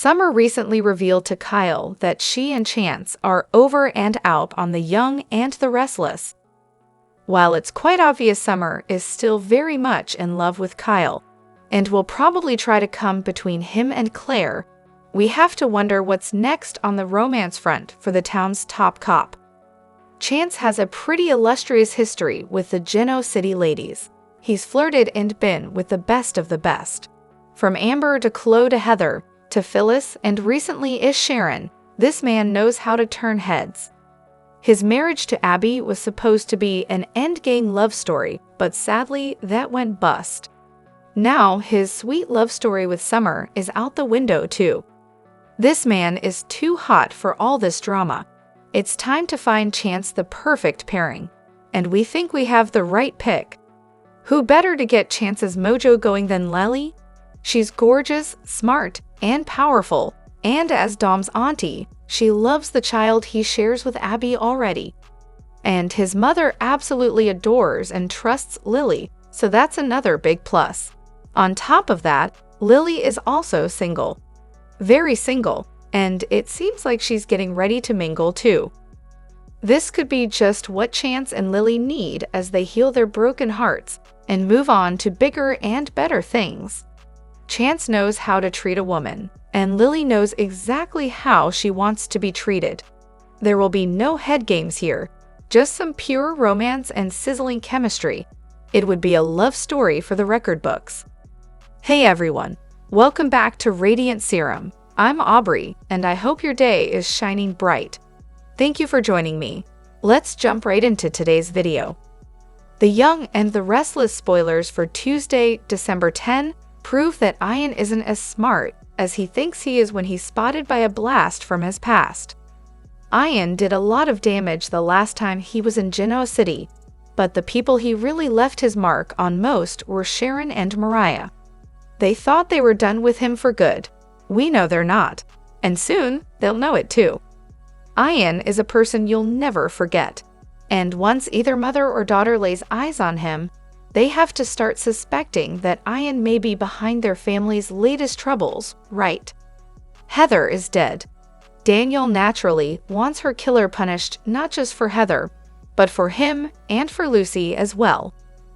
Summer recently revealed to Kyle that she and Chance are over and out on the Young and the Restless. While it's quite obvious Summer is still very much in love with Kyle, and will probably try to come between him and Claire, we have to wonder what's next on the romance front for the town's top cop. Chance has a pretty illustrious history with the Geno City ladies. He's flirted and been with the best of the best. From Amber to Chloe to Heather, to Phyllis and recently is Sharon, this man knows how to turn heads. His marriage to Abby was supposed to be an endgame love story, but sadly that went bust. Now his sweet love story with Summer is out the window too. This man is too hot for all this drama. It's time to find Chance the perfect pairing, and we think we have the right pick. Who better to get Chance's mojo going than Lely? She's gorgeous, smart, and powerful, and as Dom's auntie, she loves the child he shares with Abby already. And his mother absolutely adores and trusts Lily, so that's another big plus. On top of that, Lily is also single. Very single, and it seems like she's getting ready to mingle too. This could be just what Chance and Lily need as they heal their broken hearts and move on to bigger and better things. Chance knows how to treat a woman, and Lily knows exactly how she wants to be treated. There will be no head games here, just some pure romance and sizzling chemistry. It would be a love story for the record books. Hey everyone, welcome back to Radiant Serum. I'm Aubrey, and I hope your day is shining bright. Thank you for joining me. Let's jump right into today's video. The Young and the Restless spoilers for Tuesday, December 10, prove that Ian isn't as smart as he thinks he is when he's spotted by a blast from his past. Ian did a lot of damage the last time he was in Geno City, but the people he really left his mark on most were Sharon and Mariah. They thought they were done with him for good. We know they're not, and soon they'll know it too. Ian is a person you'll never forget, and once either mother or daughter lays eyes on him, they have to start suspecting that Ian may be behind their family's latest troubles, right? Heather is dead. Daniel naturally wants her killer punished not just for Heather, but for him and for Lucy as well.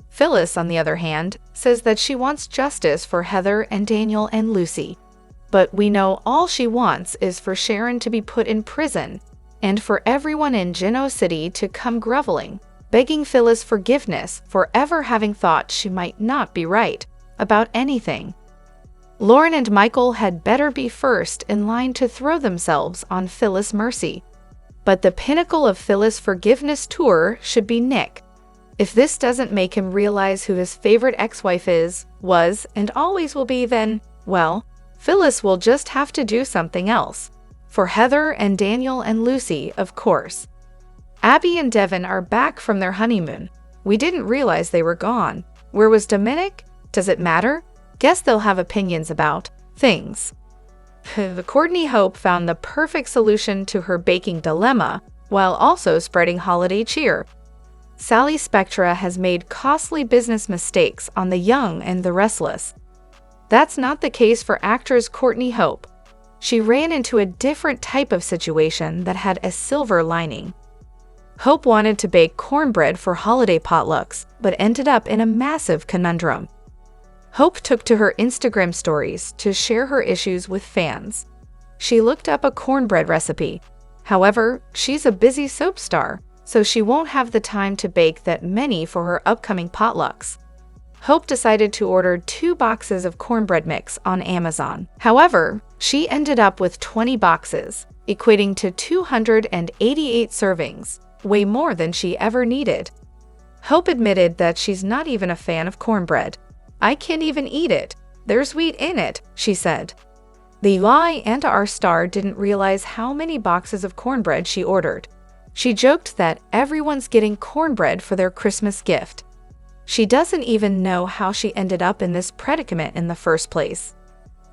Phyllis, on the other hand, says that she wants justice for Heather and Daniel and Lucy. But we know all she wants is for Sharon to be put in prison and for everyone in Geno City to come groveling, begging Phyllis forgiveness for ever having thought she might not be right about anything. Lauren and Michael had better be first in line to throw themselves on Phyllis' mercy. But the pinnacle of Phyllis' forgiveness tour should be Nick. If this doesn't make him realize who his favorite ex-wife is, was, and always will be, then, well, Phyllis will just have to do something else. For Heather and Daniel and Lucy, of course. Abby and Devin are back from their honeymoon. We didn't realize they were gone. Where was Dominic? Does it matter? Guess they'll have opinions about things. The Courtney Hope found the perfect solution to her baking dilemma while also spreading holiday cheer. Sally Spectra has made costly business mistakes on the Young and the Restless. That's not the case for actress Courtney Hope. She ran into a different type of situation that had a silver lining. Hope wanted to bake cornbread for holiday potlucks, but ended up in a massive conundrum. Hope took to her Instagram stories to share her issues with fans. She looked up a cornbread recipe. However, she's a busy soap star, so she won't have the time to bake that many for her upcoming potlucks. Hope decided to order 2 boxes of cornbread mix on Amazon. However, she ended up with 20 boxes, equating to 288 servings, way more than she ever needed. Hope admitted that she's not even a fan of cornbread. "I can't even eat it. There's wheat in it," she said. The Young&The star didn't realize how many boxes of cornbread she ordered. She joked that everyone's getting cornbread for their Christmas gift. She doesn't even know how she ended up in this predicament in the first place.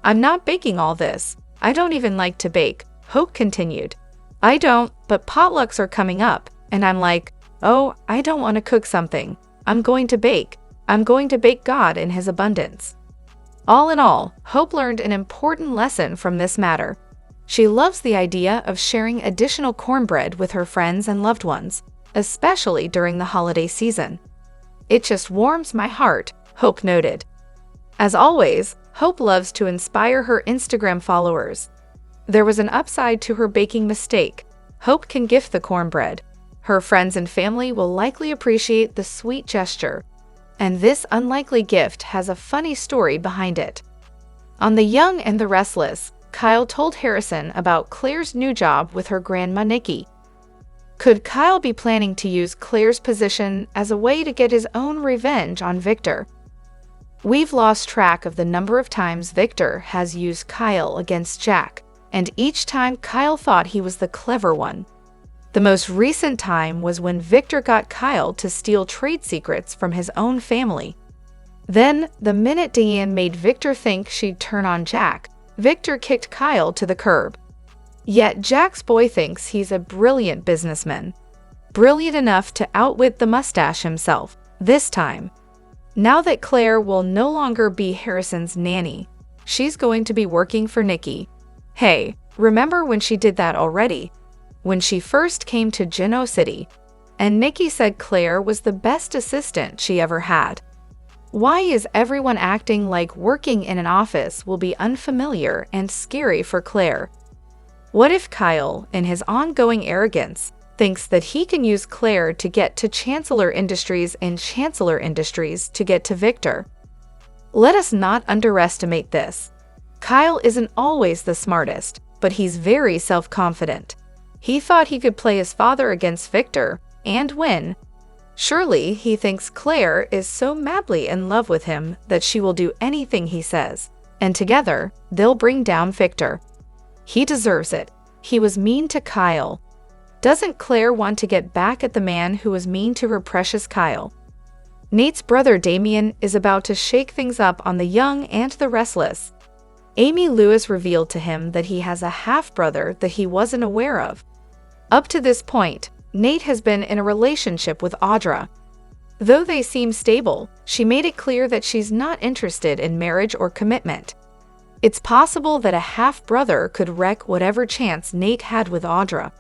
"I'm not baking all this. I don't even like to bake," Hope continued. "I don't, but potlucks are coming up, and I'm like, oh, I don't want to cook something. I'm going to bake. I'm going to bake God in His abundance." All in all, Hope learned an important lesson from this matter. She loves the idea of sharing additional cornbread with her friends and loved ones, especially during the holiday season. "It just warms my heart," Hope noted. As always, Hope loves to inspire her Instagram followers. There was an upside to her baking mistake. Hope can gift the cornbread. Her friends and family will likely appreciate the sweet gesture. And this unlikely gift has a funny story behind it. On The Young and the Restless, Kyle told Harrison about Claire's new job with her grandma Nikki. Could Kyle be planning to use Claire's position as a way to get his own revenge on Victor? "We've lost track of the number of times Victor has used Kyle against Jack, and each time Kyle thought he was the clever one. The most recent time was when Victor got Kyle to steal trade secrets from his own family. Then, the minute Diane made Victor think she'd turn on Jack, Victor kicked Kyle to the curb. Yet Jack's boy thinks he's a brilliant businessman. Brilliant enough to outwit the mustache himself, this time. Now that Claire will no longer be Harrison's nanny, she's going to be working for Nikki. Hey, remember when she did that already? When she first came to Genoa City, and Nikki said Claire was the best assistant she ever had. Why is everyone acting like working in an office will be unfamiliar and scary for Claire? What if Kyle, in his ongoing arrogance, thinks that he can use Claire to get to Chancellor Industries and Chancellor Industries to get to Victor? Let us not underestimate this. Kyle isn't always the smartest, but he's very self-confident. He thought he could play his father against Victor and win. Surely he thinks Claire is so madly in love with him that she will do anything he says, and together they'll bring down Victor. He deserves it. He was mean to Kyle. Doesn't Claire want to get back at the man who was mean to her precious Kyle? Nate's brother Damien is about to shake things up on The Young and the Restless. Amy Lewis revealed to him that he has a half-brother that he wasn't aware of. Up to this point, Nate has been in a relationship with Audra. Though they seem stable, she made it clear that she's not interested in marriage or commitment. It's possible that a half-brother could wreck whatever chance Nate had with Audra.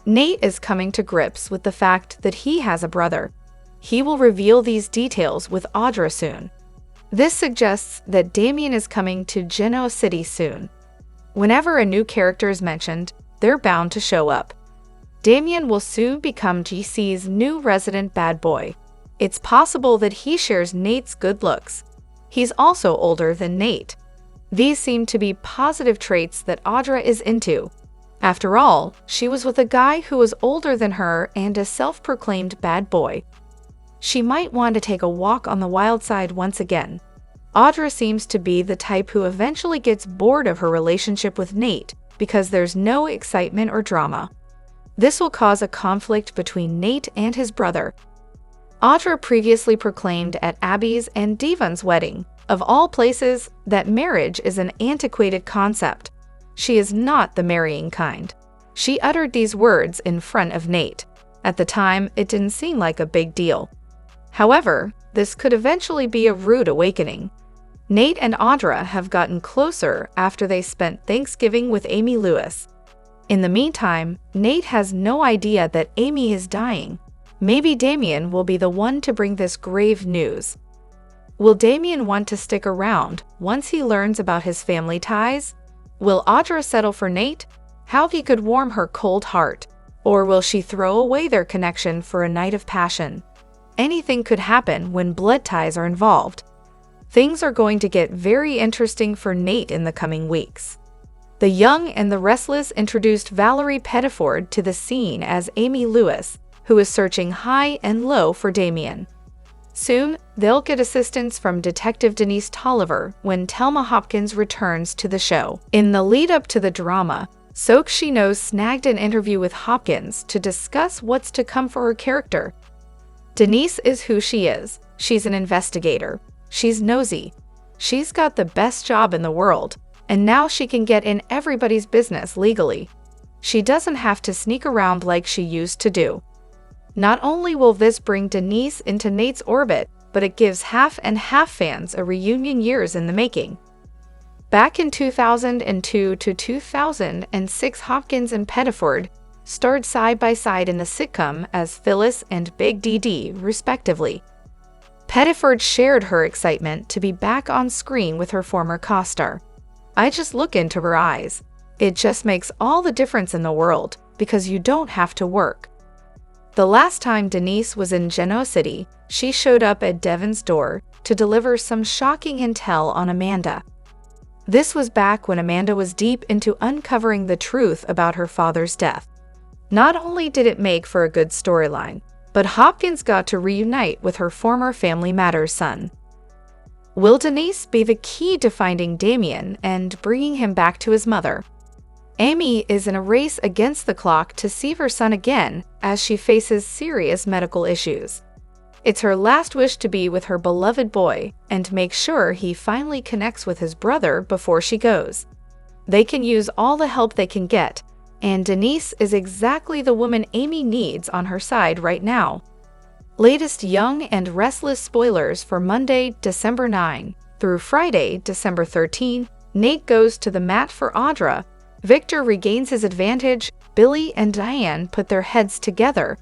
Nate is coming to grips with the fact that he has a brother. He will reveal these details with Audra soon. This suggests that Damien is coming to Genoa City soon. Whenever a new character is mentioned, they're bound to show up. Damien will soon become GC's new resident bad boy. It's possible that he shares Nate's good looks. He's also older than Nate. These seem to be positive traits that Audra is into. After all, she was with a guy who was older than her and a self-proclaimed bad boy. She might want to take a walk on the wild side once again. Audra seems to be the type who eventually gets bored of her relationship with Nate because there's no excitement or drama. This will cause a conflict between Nate and his brother. Audra previously proclaimed at Abby's and Devon's wedding, of all places, that marriage is an antiquated concept. She is not the marrying kind. She uttered these words in front of Nate. At the time, it didn't seem like a big deal. However, this could eventually be a rude awakening. Nate and Audra have gotten closer after they spent Thanksgiving with Amy Lewis. In the meantime, Nate has no idea that Amy is dying. Maybe Damien will be the one to bring this grave news. Will Damien want to stick around once he learns about his family ties? Will Audra settle for Nate? How he could warm her cold heart? Or will she throw away their connection for a night of passion? Anything could happen when blood ties are involved. Things are going to get very interesting for Nate in the coming weeks. The Young and the Restless introduced Valerie Pettiford to the scene as Amy Lewis, who is searching high and low for Damien. Soon, they'll get assistance from Detective Denise Tolliver when Thelma Hopkins returns to the show. In the lead-up to the drama, Soak She Knows snagged an interview with Hopkins to discuss what's to come for her character. Denise is who she is. She's an investigator. She's nosy. She's got the best job in the world, and now she can get in everybody's business legally. She doesn't have to sneak around like she used to do. Not only will this bring Denise into Nate's orbit, but it gives Half and Half fans a reunion years in the making. Back in 2002 to 2006, Hopkins and Pettiford starred side by side in the sitcom as Phyllis and Big DD, respectively. Pettiford shared her excitement to be back on screen with her former co-star. "I just look into her eyes. It just makes all the difference in the world, because you don't have to work." The last time Denise was in City, she showed up at Devon's door to deliver some shocking intel on Amanda. This was back when Amanda was deep into uncovering the truth about her father's death. Not only did it make for a good storyline, but Hopkins got to reunite with her former Family Matters son. Will Denise be the key to finding Damien and bringing him back to his mother? Amy is in a race against the clock to see her son again as she faces serious medical issues. It's her last wish to be with her beloved boy and make sure he finally connects with his brother before she goes. They can use all the help they can get, and Denise is exactly the woman Amy needs on her side right now. Latest Young and Restless spoilers for Monday, December 9 through Friday, December 13. Nate goes to the mat for Audra. Victor regains his advantage. Billy and Diane put their heads together.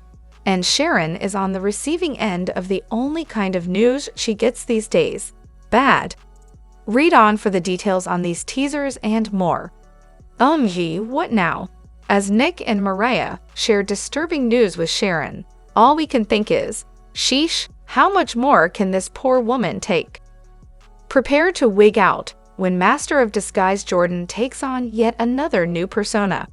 And Sharon is on the receiving end of the only kind of news she gets these days: bad. Read on for the details on these teasers and more. What now? As Nick and Mariah share disturbing news with Sharon, all we can think is, sheesh, how much more can this poor woman take? Prepare to wig out when Master of Disguise Jordan takes on yet another new persona.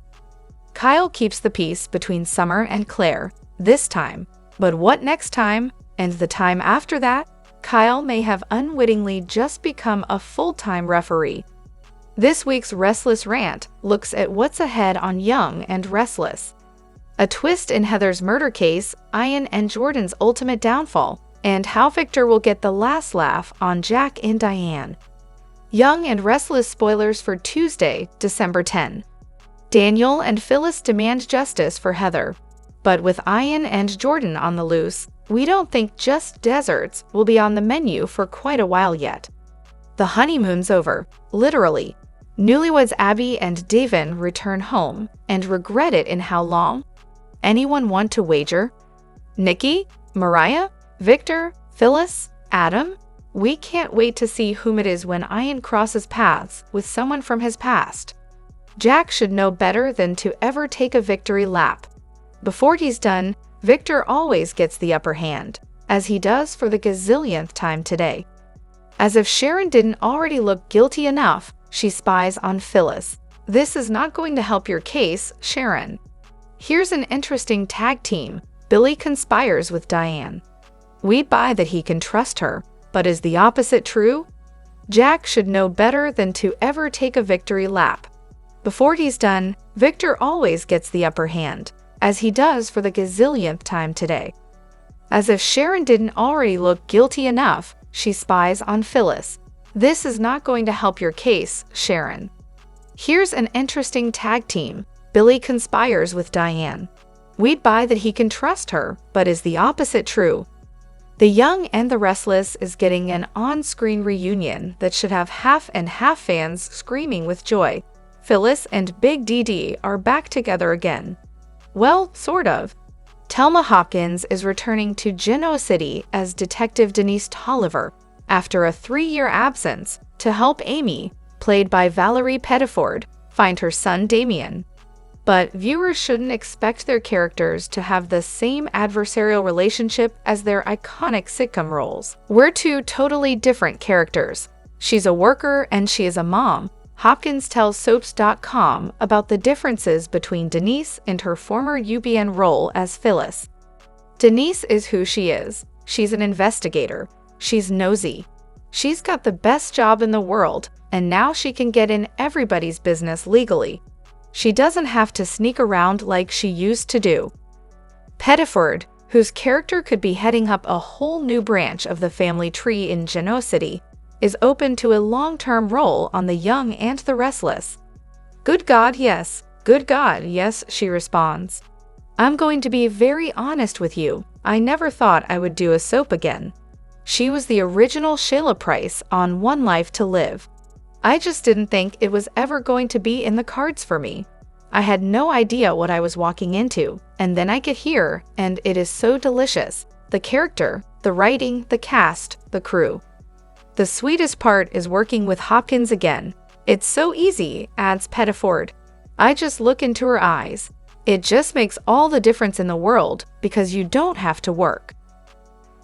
Kyle keeps the peace between Summer and Claire this time, but what next time, and the time after that? Kyle may have unwittingly just become a full-time referee. This week's Restless rant looks at what's ahead on Young and Restless. A twist in Heather's murder case, Ian and Jordan's ultimate downfall, and how Victor will get the last laugh on Jack and Diane. Young and Restless spoilers for Tuesday, December 10. Daniel and Phyllis demand justice for Heather. But with Ian and Jordan on the loose, we don't think just desserts will be on the menu for quite a while yet. The honeymoon's over, literally. Newlyweds Abby and Davin return home and regret it in how long? Anyone want to wager? Nikki? Mariah? Victor? Phyllis? Adam? We can't wait to see whom it is when Ian crosses paths with someone from his past. Jack should know better than to ever take a victory lap. Before he's done, Victor always gets the upper hand, as he does for the gazillionth time today. As if Sharon didn't already look guilty enough, she spies on Phyllis. This is not going to help your case, Sharon. Here's an interesting tag team. Billy conspires with Diane. We buy that he can trust her, but is the opposite true? Jack should know better than to ever take a victory lap. Before he's done, Victor always gets the upper hand, as he does for the gazillionth time today. As if Sharon didn't already look guilty enough, she spies on Phyllis. This is not going to help your case, Sharon. Here's an interesting tag team. Billy conspires with Diane. We'd buy that he can trust her, but is the opposite true? The Young and the Restless is getting an on-screen reunion that should have Half and Half fans screaming with joy. Phyllis and Big DD are back together again. Well, sort of. Thelma Hopkins is returning to City as Detective Denise Tolliver after a 3-year absence to help Amy, played by Valerie Pettiford, find her son Damien. But viewers shouldn't expect their characters to have the same adversarial relationship as their iconic sitcom roles. We're two totally different characters. She's a worker and she is a mom. Hopkins tells Soaps.com about the differences between Denise and her former UBN role as Phyllis. Denise is who she is. She's an investigator. She's nosy. She's got the best job in the world, and now she can get in everybody's business legally. She doesn't have to sneak around like she used to do. Pettiford, whose character could be heading up a whole new branch of the family tree in City, is open to a long-term role on The Young and the Restless. Good God, yes. Good God, yes, she responds. I'm going to be very honest with you. I never thought I would do a soap again. She was the original Shayla Price on One Life to Live. I just didn't think it was ever going to be in the cards for me. I had no idea what I was walking into, and then I get here, and it is so delicious. The character, the writing, the cast, the crew. The sweetest part is working with Hopkins again. It's so easy, adds Pettiford. I just look into her eyes. It just makes all the difference in the world because you don't have to work.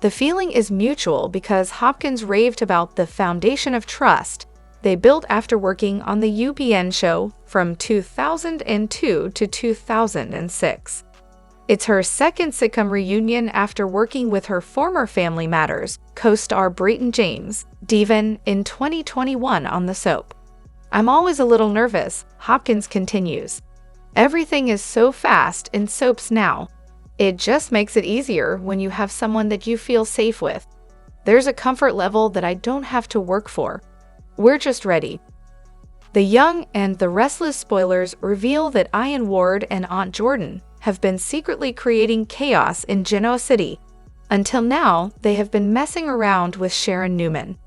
The feeling is mutual because Hopkins raved about the foundation of trust they built after working on the UPN show from 2002 to 2006. It's her second sitcom reunion after working with her former Family Matters co-star Brayton James, Devon, in 2021 on the soap. I'm always a little nervous, Hopkins continues. Everything is so fast in soaps now. It just makes it easier when you have someone that you feel safe with. There's a comfort level that I don't have to work for. We're just ready. The Young and the Restless spoilers reveal that Ian Ward and Aunt Jordan have been secretly creating chaos in Genoa City. Until now, they have been messing around with Sharon Newman.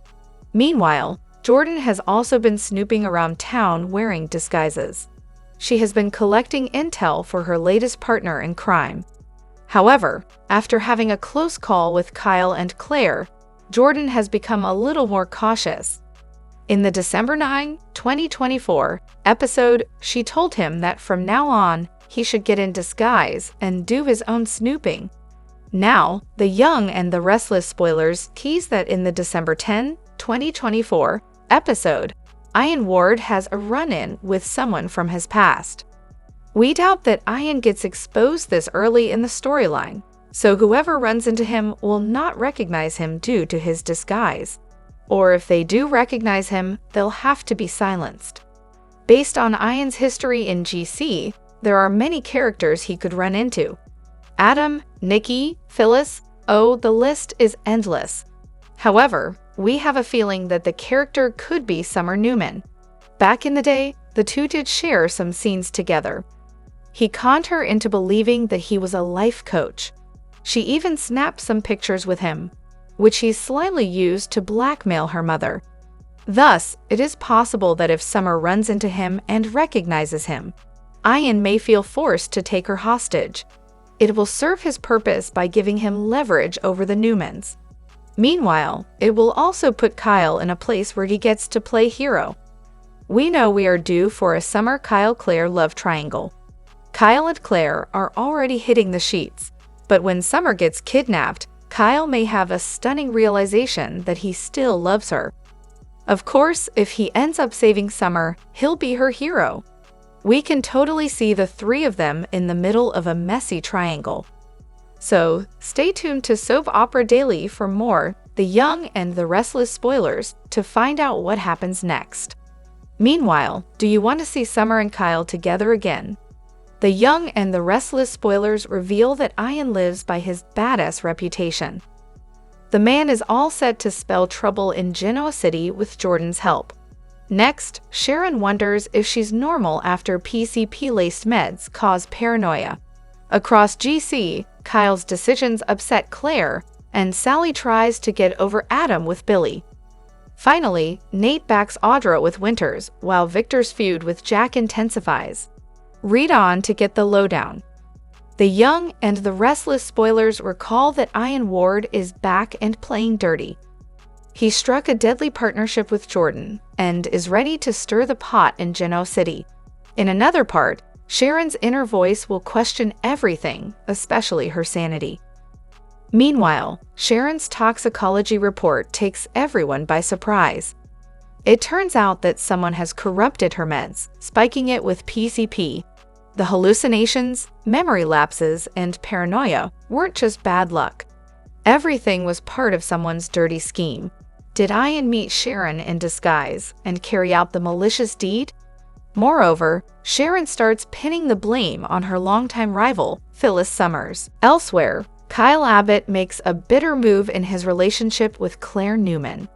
Meanwhile, Jordan has also been snooping around town wearing disguises. She has been collecting intel for her latest partner in crime. However, after having a close call with Kyle and Claire, Jordan has become a little more cautious. In the December 9, 2024 episode, she told him that from now on, he should get in disguise and do his own snooping. Now, the Young and the Restless spoilers tease that in the December 10, 2024 episode, Ian Ward has a run-in with someone from his past. We doubt that Ian gets exposed this early in the storyline, so whoever runs into him will not recognize him due to his disguise. Or if they do recognize him, they'll have to be silenced. Based on Ian's history in GC, there are many characters he could run into. Adam, Nikki, Phyllis, the list is endless. However, we have a feeling that the character could be Summer Newman. Back in the day, the two did share some scenes together. He conned her into believing that he was a life coach. She even snapped some pictures with him, which he slyly used to blackmail her mother. Thus, it is possible that if Summer runs into him and recognizes him, Ian may feel forced to take her hostage. It will serve his purpose by giving him leverage over the Newmans. Meanwhile, it will also put Kyle in a place where he gets to play hero. We know we are due for a Summer Kyle-Claire love triangle. Kyle and Claire are already hitting the sheets, but when Summer gets kidnapped, Kyle may have a stunning realization that he still loves her. Of course, if he ends up saving Summer, he'll be her hero. We can totally see the three of them in the middle of a messy triangle. So, stay tuned to Soap Opera Daily for more The Young and the Restless spoilers to find out what happens next. Meanwhile, do you want to see Summer and Kyle together again? The Young and the Restless spoilers reveal that Ian lives by his badass reputation. The man is all set to spell trouble in Genoa City with Jordan's help. Next, Sharon wonders if she's normal after PCP-laced meds cause paranoia. Across GC, Kyle's decisions upset Claire, and Sally tries to get over Adam with Billy. Finally, Nate backs Audra with Winters, while Victor's feud with Jack intensifies. Read on to get the lowdown. The Young and the Restless spoilers recall that Ian Ward is back and playing dirty. He struck a deadly partnership with Jordan and is ready to stir the pot in Genoa City. In another part, Sharon's inner voice will question everything, especially her sanity. Meanwhile, Sharon's toxicology report takes everyone by surprise. It turns out that someone has corrupted her meds, spiking it with PCP. The hallucinations, memory lapses, and paranoia weren't just bad luck. Everything was part of someone's dirty scheme. Did Ian meet Sharon in disguise and carry out the malicious deed? Moreover, Sharon starts pinning the blame on her longtime rival, Phyllis Summers. Elsewhere, Kyle Abbott makes a bitter move in his relationship with Claire Newman.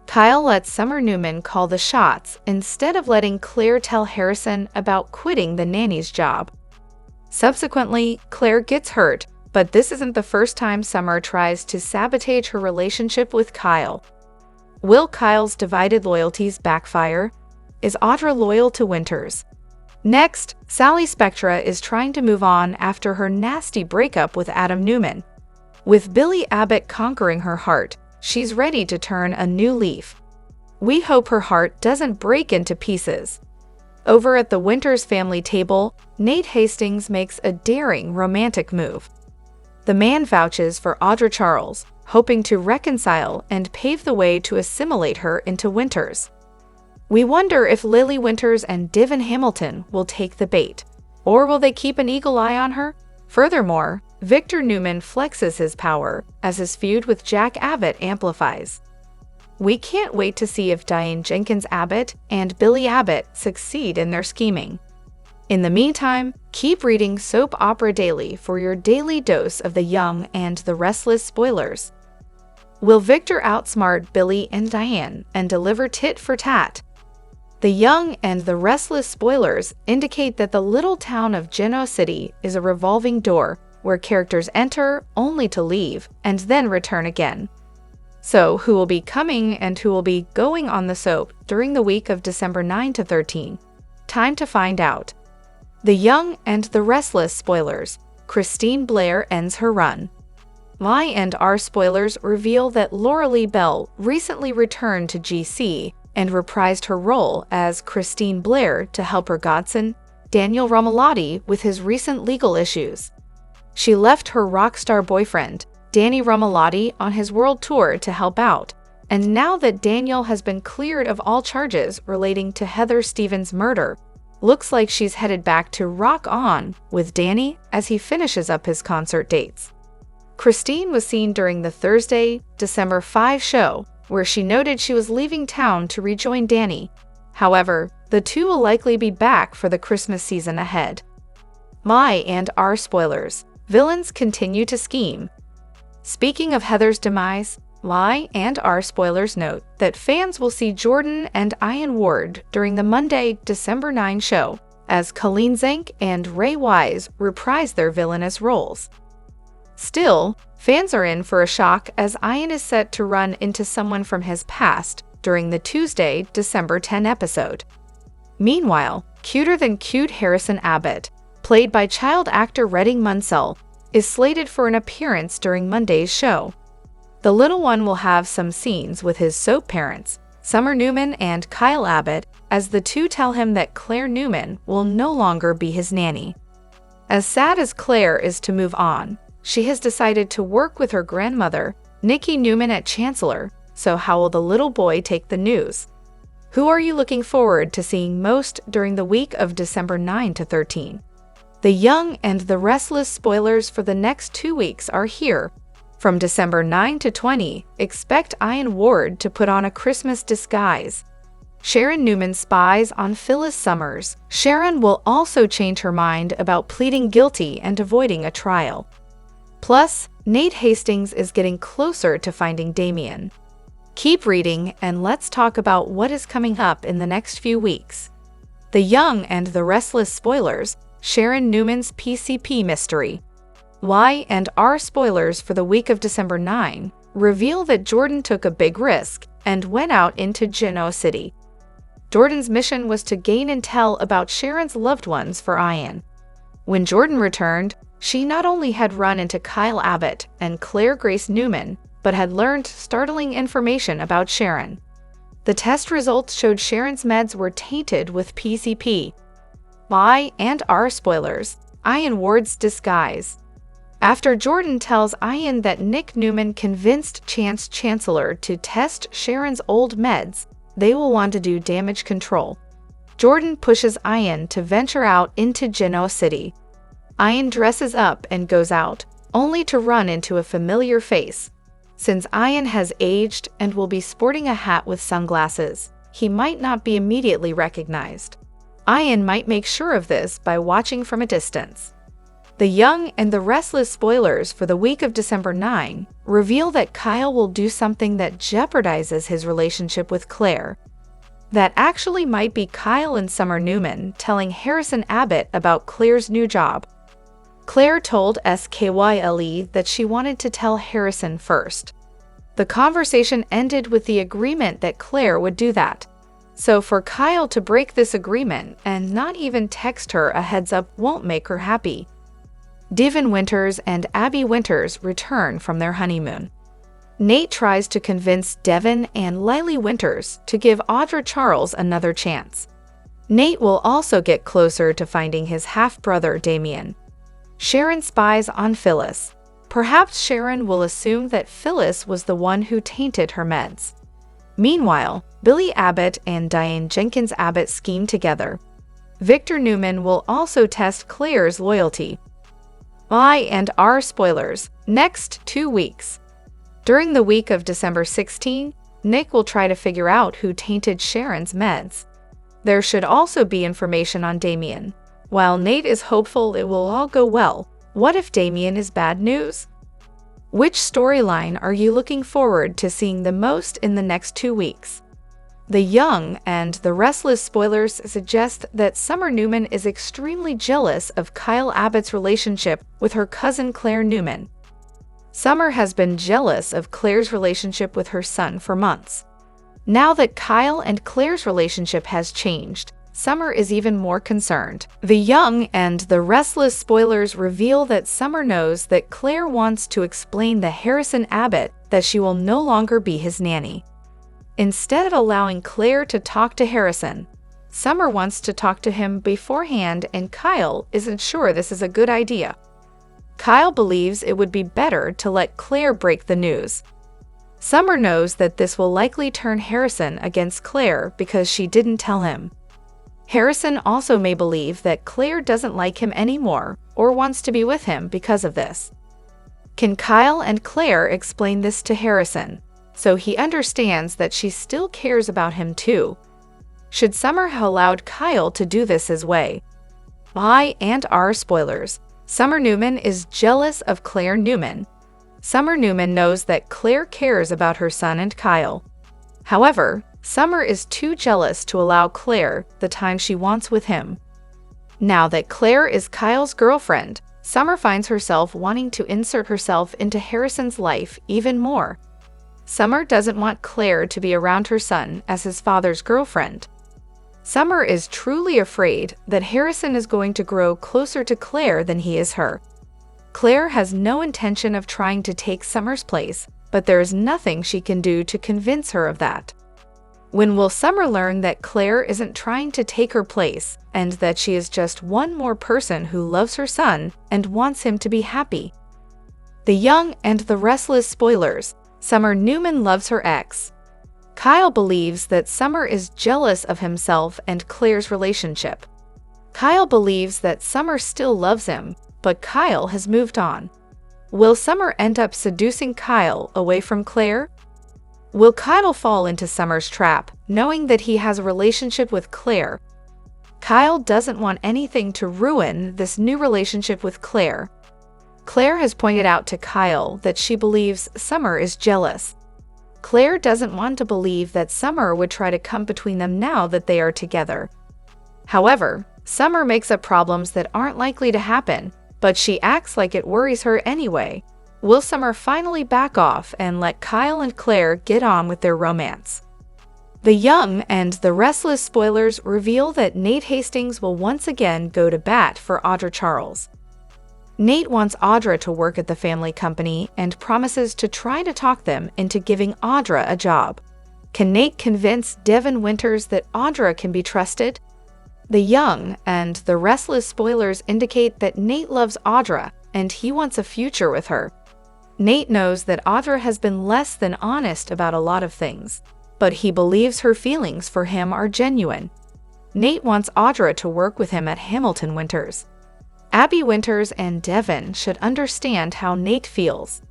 Kyle lets Summer Newman call the shots instead of letting Claire tell Harrison about quitting the nanny's job. Subsequently, Claire gets hurt, But this isn't the first time Summer tries to sabotage her relationship with Kyle. Will Kyle's divided loyalties backfire? Is Audra loyal to Winters? Next, Sally Spectra is trying to move on after her nasty breakup with Adam Newman. With Billy Abbott conquering her heart, she's ready to turn a new leaf. We hope her heart doesn't break into pieces. Over at the Winters family table, Nate Hastings makes a daring romantic move. The man vouches for Audra Charles, hoping to reconcile and pave the way to assimilate her into Winters. We wonder if Lily Winters and Divin Hamilton will take the bait, or will they keep an eagle eye on her? Furthermore, Victor Newman flexes his power as his feud with Jack Abbott amplifies. We can't wait to see if Diane Jenkins Abbott and Billy Abbott succeed in their scheming. In the meantime, keep reading Soap Opera Daily for your daily dose of the Young and the Restless spoilers. Will Victor outsmart Billy and Diane and deliver tit for tat? The Young and the Restless spoilers indicate that the little town of Genoa City is a revolving door where characters enter only to leave and then return again. So, who will be coming and who will be going on the soap during the week of December 9 to 13? Time to find out. The Young and the Restless spoilers. Christine Blair ends her run. Y&R spoilers reveal that Laura Lee Bell recently returned to GC and reprised her role as Christine Blair to help her godson, Daniel Romalotti, with his recent legal issues. She left her rock star boyfriend, Danny Romalotti, on his world tour to help out, and now that Daniel has been cleared of all charges relating to Heather Stevens' murder, looks like she's headed back to rock on with Danny as he finishes up his concert dates. Christine was seen during the Thursday, December 5 show, where she noted she was leaving town to rejoin Danny. However, the two will likely be back for the Christmas season ahead. Y&R spoilers. Villains continue to scheme. Speaking of Heather's demise, Y&R spoilers note that fans will see Jordan and Ian Ward during the Monday, December 9 show, as Colleen Zank and Ray Wise reprise their villainous roles. Still, fans are in for a shock as Ian is set to run into someone from his past during the Tuesday, December 10 episode. Meanwhile, cuter-than-cute Harrison Abbott, played by child actor Redding Munsell, is slated for an appearance during Monday's show. The little one will have some scenes with his soap parents, Summer Newman and Kyle Abbott, as the two tell him that Claire Newman will no longer be his nanny. As sad as Claire is to move on, she has decided to work with her grandmother, Nikki Newman, at Chancellor, so how will the little boy take the news? Who are you looking forward to seeing most during the week of December 9 to 13? The Young and the Restless spoilers for the next 2 weeks are here. From December 9 to 20, expect Ian Ward to put on a Christmas disguise. Sharon Newman spies on Phyllis Summers. Sharon will also change her mind about pleading guilty and avoiding a trial. Plus, Nate Hastings is getting closer to finding Damien. Keep reading and let's talk about what is coming up in the next few weeks. The Young and the Restless spoilers. Sharon Newman's PCP mystery. Y&R spoilers for the week of December 9 reveal that Jordan took a big risk and went out into Genoa City. Jordan's mission was to gain intel about Sharon's loved ones for Ian. When Jordan returned, she not only had run into Kyle Abbott and Claire Grace Newman, but had learned startling information about Sharon. The test results showed Sharon's meds were tainted with PCP. Y&R spoilers. Ian Ward's disguise. After Jordan tells Ian that Nick Newman convinced Chance Chancellor to test Sharon's old meds, they will want to do damage control. Jordan pushes Ian to venture out into Genoa City. Ian dresses up and goes out, only to run into a familiar face. Since Ian has aged and will be sporting a hat with sunglasses, he might not be immediately recognized. Ian might make sure of this by watching from a distance. The Young and the Restless spoilers for the week of December 9 reveal that Kyle will do something that jeopardizes his relationship with Claire. That actually might be Kyle and Summer Newman telling Harrison Abbott about Claire's new job. Claire told Skyle that she wanted to tell Harrison first. The conversation ended with the agreement that Claire would do that. So for Kyle to break this agreement and not even text her a heads up won't make her happy. Devin Winters and Abby Winters return from their honeymoon. Nate tries to convince Devin and Lily Winters to give Audra'S another chance. Nate will also get closer to finding his half-brother Damien. Sharon spies on Phyllis. Perhaps Sharon will assume that Phyllis was the one who tainted her meds. Meanwhile, Billy Abbott and Diane Jenkins Abbott scheme together. Victor Newman will also test Claire's loyalty. I&R spoilers, next 2 weeks. During the week of December 16, Nick will try to figure out who tainted Sharon's meds. There should also be information on Damien. While Nate is hopeful it will all go well, what if Damien is bad news? Which storyline are you looking forward to seeing the most in the next 2 weeks? The Young and the Restless spoilers suggest that Summer Newman is extremely jealous of Kyle Abbott's relationship with her cousin Claire Newman. Summer has been jealous of Claire's relationship with her son for months. Now that Kyle and Claire's relationship has changed, Summer is even more concerned. The Young and the Restless spoilers reveal that Summer knows that Claire wants to explain to Harrison Abbott that she will no longer be his nanny. Instead of allowing Claire to talk to Harrison, Summer wants to talk to him beforehand, and Kyle isn't sure this is a good idea. Kyle believes it would be better to let Claire break the news. Summer knows that this will likely turn Harrison against Claire because she didn't tell him. Harrison also may believe that Claire doesn't like him anymore or wants to be with him because of this. Can Kyle and Claire explain this to Harrison so he understands that she still cares about him too? Should Summer have allowed Kyle to do this his way? I&R spoilers. Summer Newman is jealous of Claire Newman. Summer Newman knows that Claire cares about her son and Kyle. However, Summer is too jealous to allow Claire the time she wants with him. Now that Claire is Kyle's girlfriend, Summer finds herself wanting to insert herself into Harrison's life even more. Summer doesn't want Claire to be around her son as his father's girlfriend. Summer is truly afraid that Harrison is going to grow closer to Claire than he is her. Claire has no intention of trying to take Summer's place, but there is nothing she can do to convince her of that. When will Summer learn that Claire isn't trying to take her place and that she is just one more person who loves her son and wants him to be happy? The Young and the Restless spoilers. Summer Newman loves her ex. Kyle believes that Summer is jealous of himself and Claire's relationship. Kyle believes that Summer still loves him, but Kyle has moved on. Will Summer end up seducing Kyle away from Claire? Will Kyle fall into Summer's trap, knowing that he has a relationship with Claire? Kyle doesn't want anything to ruin this new relationship with Claire. Claire has pointed out to Kyle that she believes Summer is jealous. Claire doesn't want to believe that Summer would try to come between them now that they are together. However, Summer makes up problems that aren't likely to happen, but she acts like it worries her anyway. Will Summer finally back off and let Kyle and Claire get on with their romance? The Young and the Restless spoilers reveal that Nate Hastings will once again go to bat for Audra'S. Nate wants Audra to work at the family company and promises to try to talk them into giving Audra a job. Can Nate convince Devin Winters that Audra can be trusted? The Young and the Restless spoilers indicate that Nate loves Audra and he wants a future with her. Nate knows that Audra has been less than honest about a lot of things, but he believes her feelings for him are genuine. Nate wants Audra to work with him at Hamilton Winters. Abby Winters and Devin should understand how Nate feels.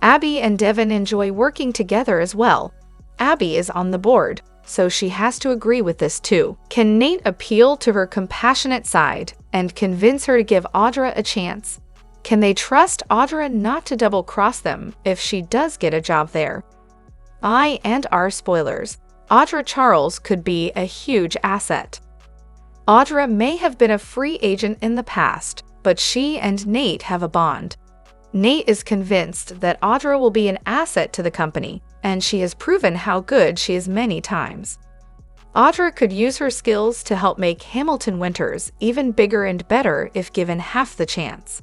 Abby and Devin enjoy working together as well. Abby is on the board, so she has to agree with this too. Can Nate appeal to her compassionate side and convince her to give Audra a chance? Can they trust Audra not to double-cross them if she does get a job there? I&R spoilers. Audra'S could be a huge asset. Audra may have been a free agent in the past, but she and Nate have a bond. Nate is convinced that Audra will be an asset to the company, and she has proven how good she is many times. Audra could use her skills to help make Hamilton Winters even bigger and better if given half the chance.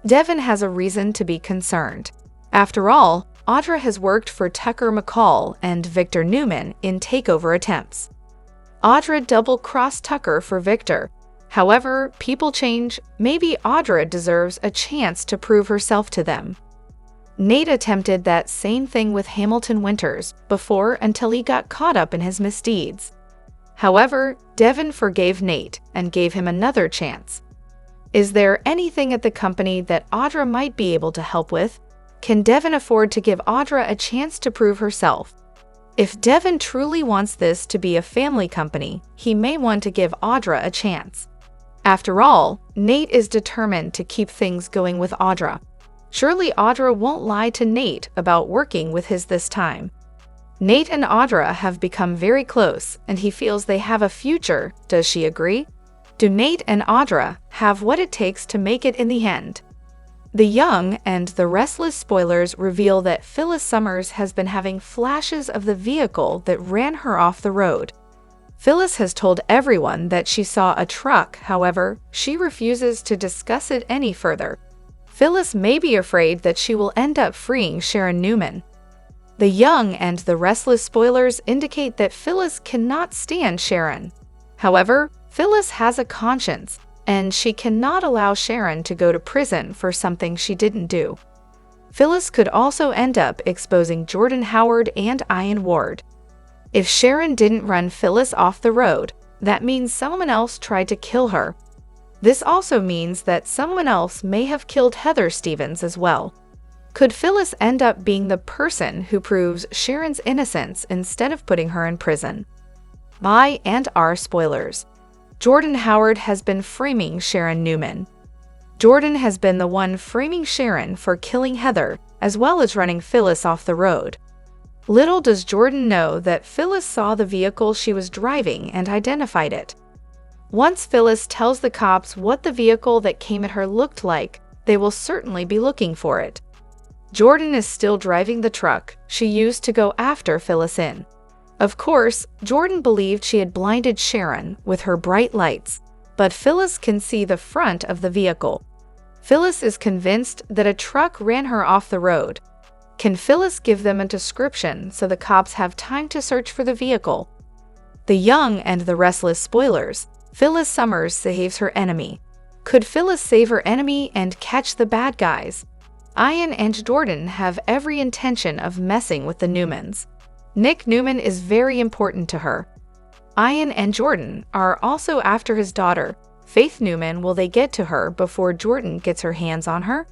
Devin has a reason to be concerned. After all, Audra has worked for Tucker McCall and Victor Newman in takeover attempts. Audra double-crossed Tucker for Victor. However, people change. Maybe Audra deserves a chance to prove herself to them. Nate attempted that same thing with Hamilton Winters before until he got caught up in his misdeeds. However, Devin forgave Nate and gave him another chance. Is there anything at the company that Audra might be able to help with? Can Devin afford to give Audra a chance to prove herself? If Devin truly wants this to be a family company, he may want to give Audra a chance. After all, Nate is determined to keep things going with Audra. Surely Audra won't lie to Nate about working with his this time. Nate and Audra have become very close, and he feels they have a future. Does she agree? Do Nate and Audra have what it takes to make it in the end? The Young and the Restless spoilers reveal that Phyllis Summers has been having flashes of the vehicle that ran her off the road. Phyllis has told everyone that she saw a truck, however, she refuses to discuss it any further. Phyllis may be afraid that she will end up freeing Sharon Newman. The Young and the Restless spoilers indicate that Phyllis cannot stand Sharon. However, Phyllis has a conscience, and she cannot allow Sharon to go to prison for something she didn't do. Phyllis could also end up exposing Jordan Howard and Ian Ward. If Sharon didn't run Phyllis off the road, that means someone else tried to kill her. This also means that someone else may have killed Heather Stevens as well. Could Phyllis end up being the person who proves Sharon's innocence instead of putting her in prison? By and are spoilers. Jordan Howard has been framing Sharon Newman. Jordan has been the one framing Sharon for killing Heather, as well as running Phyllis off the road. Little does Jordan know that Phyllis saw the vehicle she was driving and identified it. Once Phyllis tells the cops what the vehicle that came at her looked like, they will certainly be looking for it. Jordan is still driving the truck she used to go after Phyllis in. Of course, Jordan believed she had blinded Sharon with her bright lights, but Phyllis can see the front of the vehicle. Phyllis is convinced that a truck ran her off the road. Can Phyllis give them a description so the cops have time to search for the vehicle? The Young and the Restless spoilers. Phyllis Summers saves her enemy. Could Phyllis save her enemy and catch the bad guys? Ian and Jordan have every intention of messing with the Newmans. Nick Newman is very important to her. Ian and Jordan are also after his daughter, Faith Newman. Will they get to her before Jordan gets her hands on her?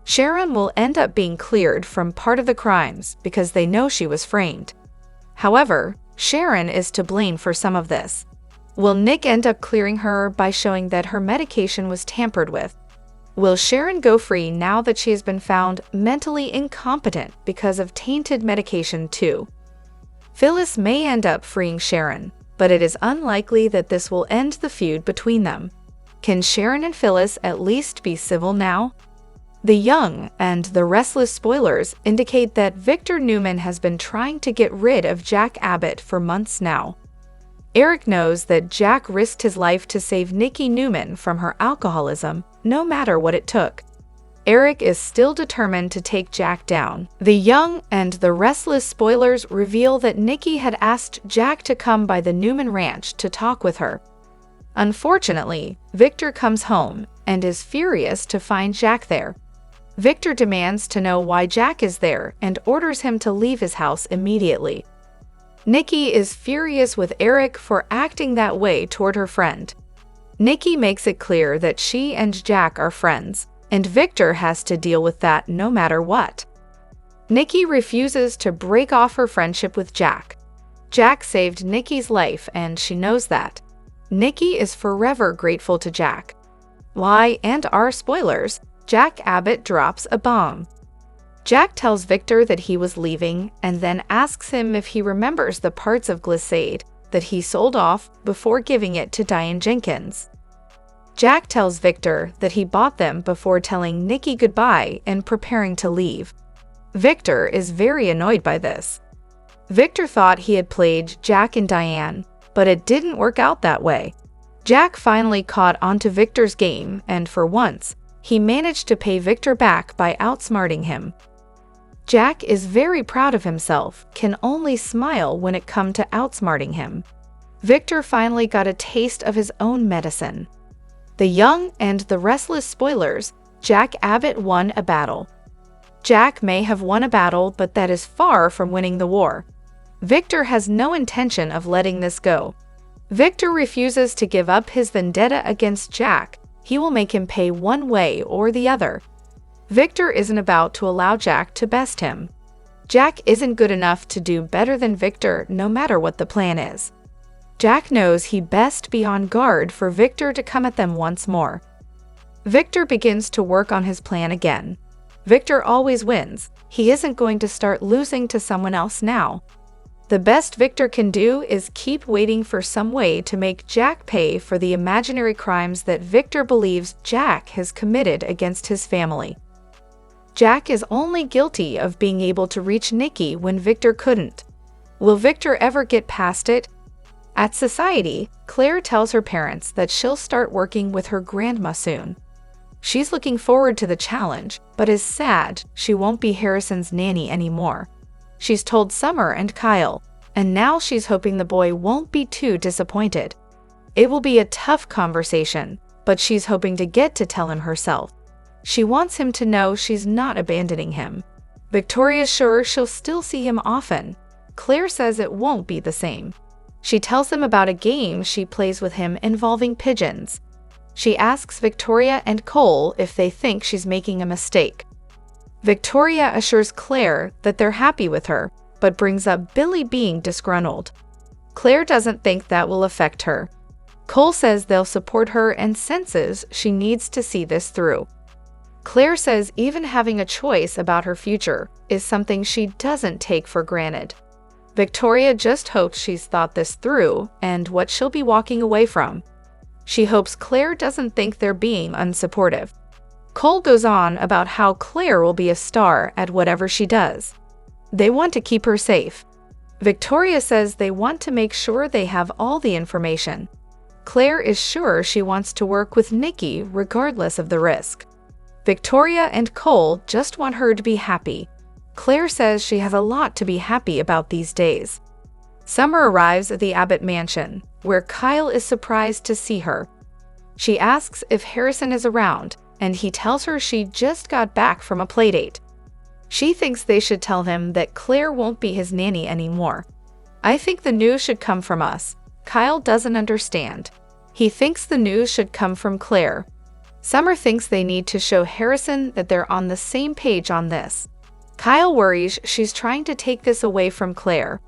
Sharon will end up being cleared from part of the crimes because they know she was framed. However, Sharon is to blame for some of this. Will Nick end up clearing her by showing that her medication was tampered with? Will Sharon go free now that she has been found mentally incompetent because of tainted medication too? Phyllis may end up freeing Sharon, but it is unlikely that this will end the feud between them. Can Sharon and Phyllis at least be civil now? The Young and the Restless spoilers indicate that Victor Newman has been trying to get rid of Jack Abbott for months now. Eric knows that Jack risked his life to save Nikki Newman from her alcoholism, no matter what it took. Eric is still determined to take Jack down. The Young and the Restless spoilers reveal that Nikki had asked Jack to come by the Newman Ranch to talk with her. Unfortunately, Victor comes home and is furious to find Jack there. Victor demands to know why Jack is there and orders him to leave his house immediately. Nikki is furious with Eric for acting that way toward her friend. Nikki makes it clear that she and Jack are friends, and Victor has to deal with that no matter what. Nikki refuses to break off her friendship with Jack. Jack saved Nikki's life and she knows that. Nikki is forever grateful to Jack. Why and are spoilers, Jack Abbott drops a bomb. Jack tells Victor that he was leaving and then asks him if he remembers the parts of Glissade that he sold off before giving it to Diane Jenkins. Jack tells Victor that he bought them before telling Nikki goodbye and preparing to leave. Victor is very annoyed by this. Victor thought he had played Jack and Diane, but it didn't work out that way. Jack finally caught onto Victor's game, and for once, he managed to pay Victor back by outsmarting him. Jack is very proud of himself, can only smile when it comes to outsmarting him. Victor finally got a taste of his own medicine. The Young and the Restless spoilers, Jack Abbott won a battle. Jack may have won a battle, but that is far from winning the war. Victor has no intention of letting this go. Victor refuses to give up his vendetta against Jack. He will make him pay one way or the other. Victor isn't about to allow Jack to best him. Jack isn't good enough to do better than Victor no matter what the plan is. Jack knows he best be on guard for Victor to come at them once more. Victor begins to work on his plan again. Victor always wins. He isn't going to start losing to someone else now. The best Victor can do is keep waiting for some way to make Jack pay for the imaginary crimes that Victor believes Jack has committed against his family. Jack is only guilty of being able to reach Nikki when Victor couldn't. Will Victor ever get past it? At Society, Claire tells her parents that she'll start working with her grandma soon. She's looking forward to the challenge, but is sad she won't be Harrison's nanny anymore. She's told Summer and Kyle, and now she's hoping the boy won't be too disappointed. It will be a tough conversation, but she's hoping to get to tell him herself. She wants him to know she's not abandoning him. Victoria's sure she'll still see him often. Claire says it won't be the same. She tells them about a game she plays with him involving pigeons. She asks Victoria and Cole if they think she's making a mistake. Victoria assures Claire that they're happy with her, but brings up Billy being disgruntled. Claire doesn't think that will affect her. Cole says they'll support her and senses she needs to see this through. Claire says even having a choice about her future is something she doesn't take for granted. Victoria just hopes she's thought this through and what she'll be walking away from. She hopes Claire doesn't think they're being unsupportive. Cole goes on about how Claire will be a star at whatever she does. They want to keep her safe. Victoria says they want to make sure they have all the information. Claire is sure she wants to work with Nikki regardless of the risk. Victoria and Cole just want her to be happy. Claire says she has a lot to be happy about these days. Summer arrives at the Abbott mansion, where Kyle is surprised to see her. She asks if Harrison is around, and he tells her she just got back from a playdate. She thinks they should tell him that Claire won't be his nanny anymore. I think the news should come from us. Kyle doesn't understand. He thinks the news should come from Claire. Summer thinks they need to show Harrison that they're on the same page on this. Kyle worries she's trying to take this away from Claire.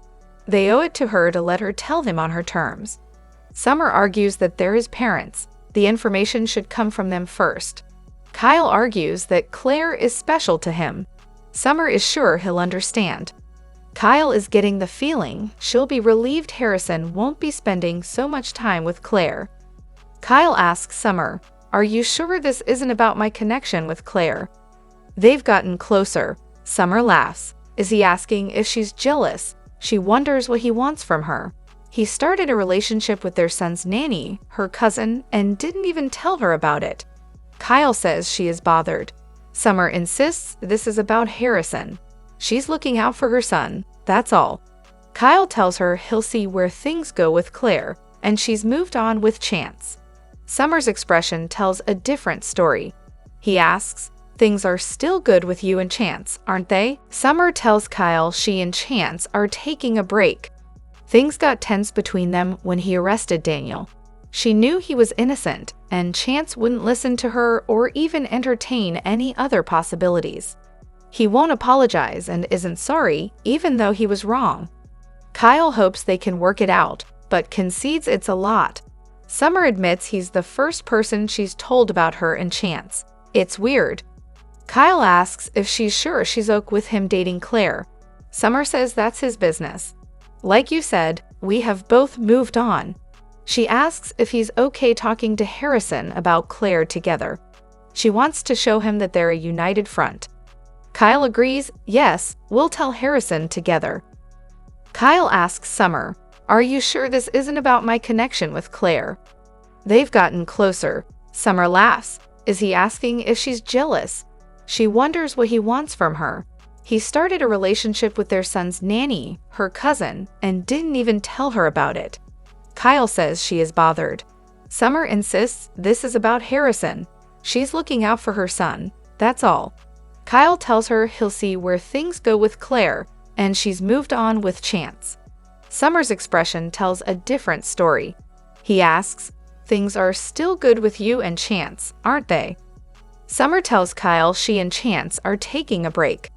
They owe it to her to let her tell them on her terms. Summer argues that they're his parents. The information should come from them first. Kyle argues that Claire is special to him. Summer is sure he'll understand. Kyle is getting the feeling she'll be relieved Harrison won't be spending so much time with Claire. Kyle asks Summer, "Are you sure this isn't about my connection with Claire?" They've gotten closer. Summer laughs. Is he asking if she's jealous? She wonders what he wants from her. He started a relationship with their son's nanny, her cousin, and didn't even tell her about it. Kyle says she is bothered. Summer insists this is about Harrison. She's looking out for her son, that's all. Kyle tells her he'll see where things go with Claire, and she's moved on with Chance. Summer's expression tells a different story. He asks, "Things are still good with you and Chance, aren't they?" Summer tells Kyle she and Chance are taking a break. Things got tense between them when he arrested Daniel. She knew he was innocent, and Chance wouldn't listen to her or even entertain any other possibilities. He won't apologize and isn't sorry, even though he was wrong. Kyle hopes they can work it out, but concedes it's a lot. Summer admits he's the first person she's told about her and Chance. It's weird. Kyle asks if she's sure she's okay with him dating Claire. Summer says that's his business. Like you said, we have both moved on. She asks if he's okay talking to Harrison about Claire together. She wants to show him that they're a united front. Kyle agrees, yes, we'll tell Harrison together. Kyle asks Summer, are you sure this isn't about my connection with Claire? They've gotten closer. Summer laughs. Is he asking if she's jealous? She wonders what he wants from her. He started a relationship with their son's nanny, her cousin, and didn't even tell her about it. Kyle says she is bothered. Summer insists this is about Harrison. She's looking out for her son, that's all. Kyle tells her he'll see where things go with Claire, and she's moved on with Chance. Summer's expression tells a different story. He asks, things are still good with you and Chance, aren't they? Summer tells Kyle she and Chance are taking a break.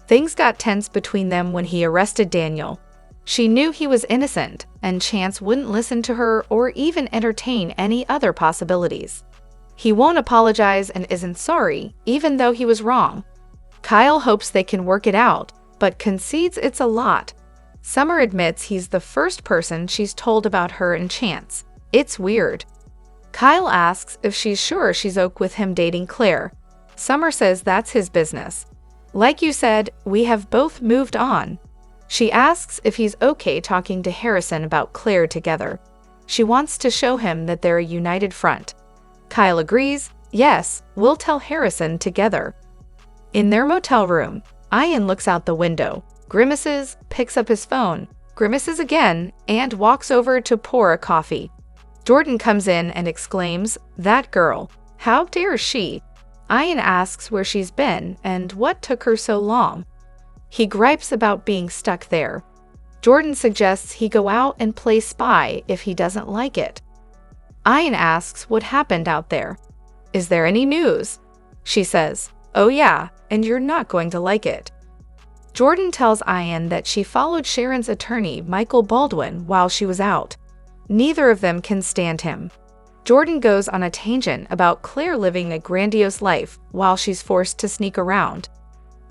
Things got tense between them when he arrested Daniel. She knew he was innocent, and Chance wouldn't listen to her or even entertain any other possibilities. He won't apologize and isn't sorry, even though he was wrong. Kyle hopes they can work it out, but concedes it's a lot. Summer admits he's the first person she's told about her and Chance. It's weird. Kyle asks if she's sure she's okay with him dating Claire. Summer says that's his business. Like you said, we have both moved on. She asks if he's okay talking to Harrison about Claire together. She wants to show him that they're a united front. Kyle agrees, yes, we'll tell Harrison together. In their motel room, Ian looks out the window, grimaces, picks up his phone, grimaces again, and walks over to pour a coffee. Jordan comes in and exclaims, that girl, how dare she? Ian asks where she's been and what took her so long. He gripes about being stuck there. Jordan suggests he go out and play spy if he doesn't like it. Ian asks what happened out there. Is there any news? She says, oh yeah, and you're not going to like it. Jordan tells Ian that she followed Sharon's attorney, Michael Baldwin, while she was out. Neither of them can stand him. Jordan goes on a tangent about Claire living a grandiose life while she's forced to sneak around.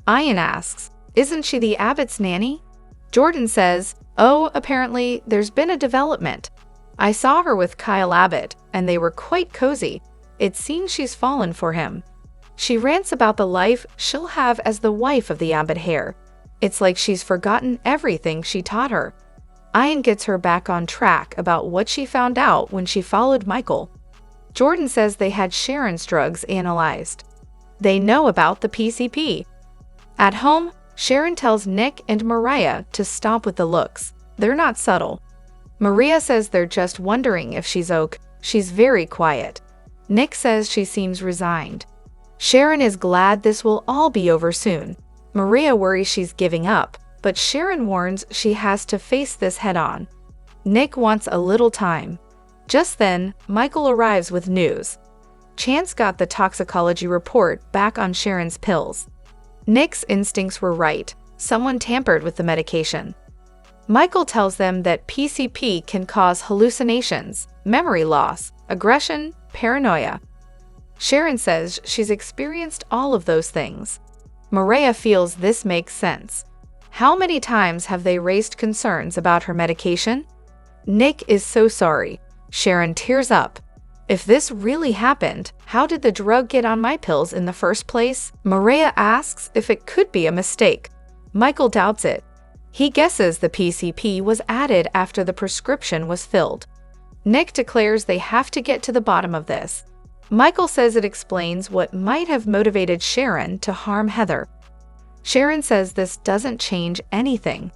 Ian asks, isn't she the Abbott's nanny? Jordan says, oh, apparently there's been a development. I saw her with Kyle Abbott, and they were quite cozy. It seems she's fallen for him. She rants about the life she'll have as the wife of the Abbott heir. It's like she's forgotten everything she taught her. Ian gets her back on track about what she found out when she followed Michael. Jordan says they had Sharon's drugs analyzed. They know about the PCP. At home, Sharon tells Nick and Mariah to stop with the looks. They're not subtle. Maria says they're just wondering if she's okay. She's very quiet. Nick says she seems resigned. Sharon is glad this will all be over soon. Maria worries she's giving up, but Sharon warns she has to face this head-on. Nick wants a little time. Just then, Michael arrives with news. Chance got the toxicology report back on Sharon's pills. Nick's instincts were right. Someone tampered with the medication. Michael tells them that PCP can cause hallucinations, memory loss, aggression, paranoia. Sharon says she's experienced all of those things. Maria feels this makes sense. How many times have they raised concerns about her medication? Nick is so sorry. Sharon tears up. If this really happened, how did the drug get on my pills in the first place? Maria asks if it could be a mistake. Michael doubts it. He guesses the PCP was added after the prescription was filled. Nick declares they have to get to the bottom of this. Michael says it explains what might have motivated Sharon to harm Heather. Sharon says this doesn't change anything.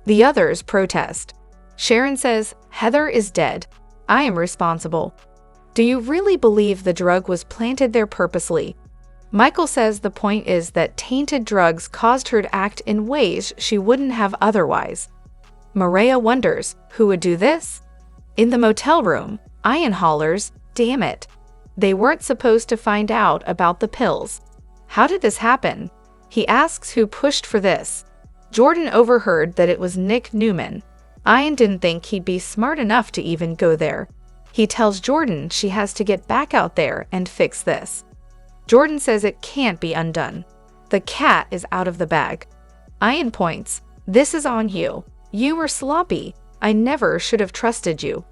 The others protest. Sharon says, Heather is dead. I am responsible. Do you really believe the drug was planted there purposely? Michael says the point is that tainted drugs caused her to act in ways she wouldn't have otherwise. Maria wonders, who would do this? In the motel room, Ian hollers, damn it. They weren't supposed to find out about the pills. How did this happen? He asks who pushed for this. Jordan overheard that it was Nick Newman. Ian didn't think he'd be smart enough to even go there. He tells Jordan she has to get back out there and fix this. Jordan says it can't be undone. The cat is out of the bag. Ian points, this is on you. "You were sloppy. I never should have trusted you."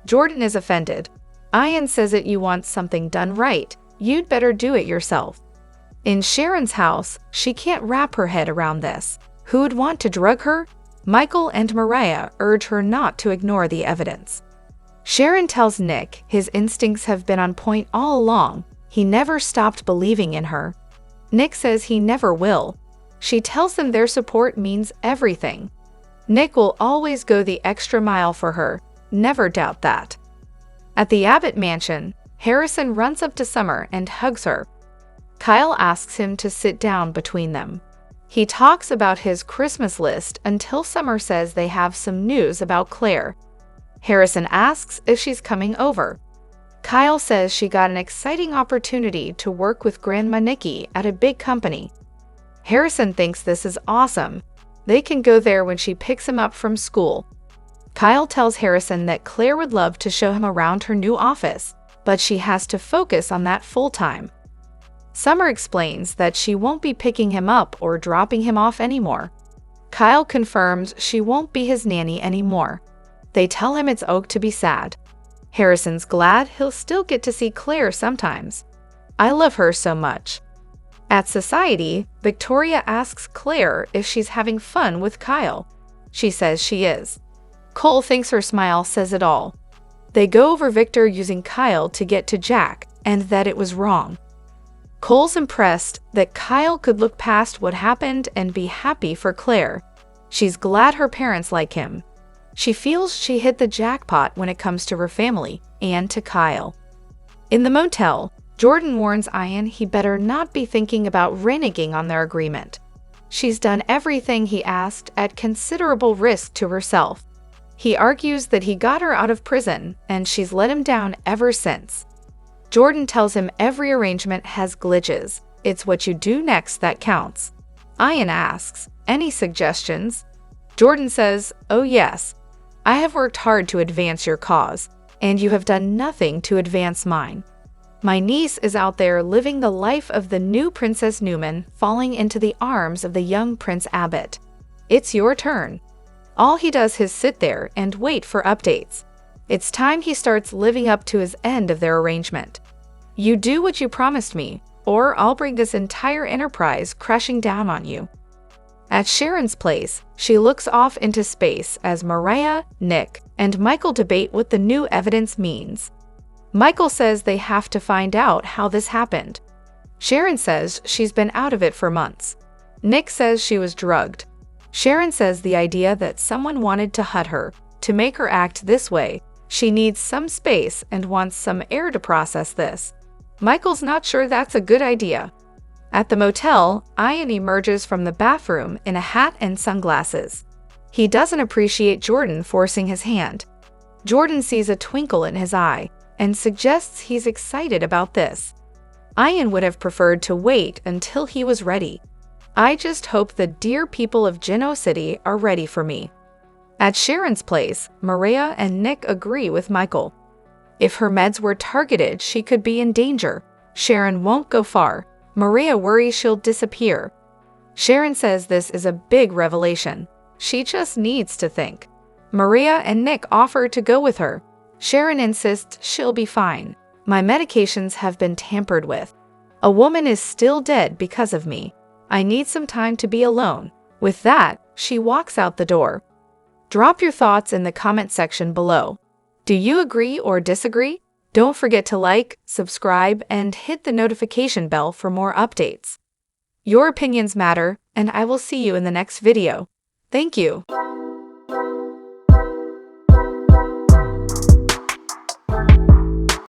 Jordan is offended. "Ian says that you want something done right. You'd better do it yourself." In Sharon's house, she can't wrap her head around this. Who'd want to drug her? Michael and Mariah urge her not to ignore the evidence. Sharon tells Nick his instincts have been on point all along. He never stopped believing in her. Nick says he never will. She tells them their support means everything. Nick will always go the extra mile for her. Never doubt that. At the Abbott mansion, Harrison runs up to Summer and hugs her. Kyle asks him to sit down between them. He talks about his Christmas list until Summer says they have some news about Claire. Harrison asks if she's coming over. Kyle says she got an exciting opportunity to work with Grandma Nikki at a big company. Harrison thinks this is awesome. They can go there when she picks him up from school. Kyle tells Harrison that Claire would love to show him around her new office, but she has to focus on that full-time. Summer explains that she won't be picking him up or dropping him off anymore. Kyle confirms she won't be his nanny anymore. They tell him it's okay to be sad. Harrison's glad he'll still get to see Claire sometimes. "I love her so much." At Society, Victoria asks Claire if she's having fun with Kyle. She says she is. Cole thinks her smile says it all. They go over Victor using Kyle to get to Jack and that it was wrong. Cole's impressed that Kyle could look past what happened and be happy for Claire. She's glad her parents like him. She feels she hit the jackpot when it comes to her family and to Kyle. In the motel, Jordan warns Ian he better not be thinking about reneging on their agreement. She's done everything he asked at considerable risk to herself. He argues that he got her out of prison and she's let him down ever since. Jordan tells him every arrangement has glitches. It's what you do next that counts. Ian asks, "Any suggestions?" Jordan says, "Oh yes. I have worked hard to advance your cause, and you have done nothing to advance mine. My niece is out there living the life of the new Princess Newman, falling into the arms of the young Prince Abbott. It's your turn." All he does is sit there and wait for updates. It's time he starts living up to his end of their arrangement. "You do what you promised me, or I'll bring this entire enterprise crashing down on you." At Sharon's place, she looks off into space as Mariah, Nick, and Michael debate what the new evidence means. Michael says they have to find out how this happened. Sharon says she's been out of it for months. Nick says she was drugged. Sharon says the idea that someone wanted to hurt her, to make her act this way. She needs some space and wants some air to process this. Michael's not sure that's a good idea. At the motel, Ian emerges from the bathroom in a hat and sunglasses. He doesn't appreciate Jordan forcing his hand. Jordan sees a twinkle in his eye and suggests he's excited about this. Ian would have preferred to wait until he was ready. "I just hope the dear people of Geno City are ready for me." At Sharon's place, Maria and Nick agree with Michael. If her meds were targeted, she could be in danger. Sharon won't go far. Maria worries she'll disappear. Sharon says this is a big revelation. She just needs to think. Maria and Nick offer to go with her. Sharon insists she'll be fine. "My medications have been tampered with. A woman is still dead because of me. I need some time to be alone." With that, she walks out the door. Drop your thoughts in the comment section below. Do you agree or disagree? Don't forget to like, subscribe, and hit the notification bell for more updates. Your opinions matter, and I will see you in the next video. Thank you.